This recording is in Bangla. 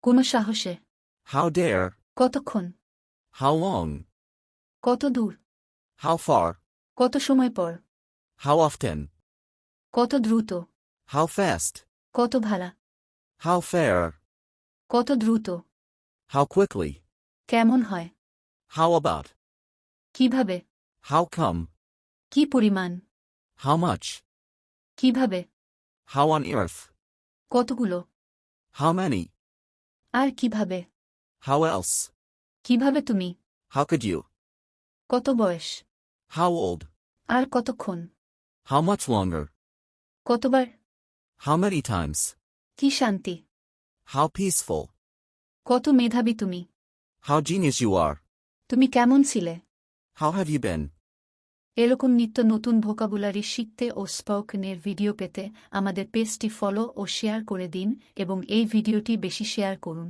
কোনো সাহসে। How dare? কতক্ষণ? How long? কত দূর? How far? কত সময় পর? How often? কত দ্রুত? How fast? কত ভাড়া? How fair? কত দ্রুত? How quickly? কেমন হয়? How about? কিভাবে? How come? কি পরিমাণ? How much? কিভাবে? How on earth? কতগুলো? How many? আর কিভাবে? How else? কিভাবে তুমি? How could you? কত বয়স? How old? আর কতক্ষণ? How much longer? কতবার? How many times? কি শান্তি? How peaceful? কত মেধাবী তুমি? How genius you are. তুমি কেমন ছিলে? How have you been? এরকম নিত্য নতুন ভোকাবুলারি শিখতে ও স্পোকেনের ভিডিও পেতে আমাদের পেজটি ফলো ও শেয়ার করে দিন এবং এই ভিডিওটি বেশি শেয়ার করুন।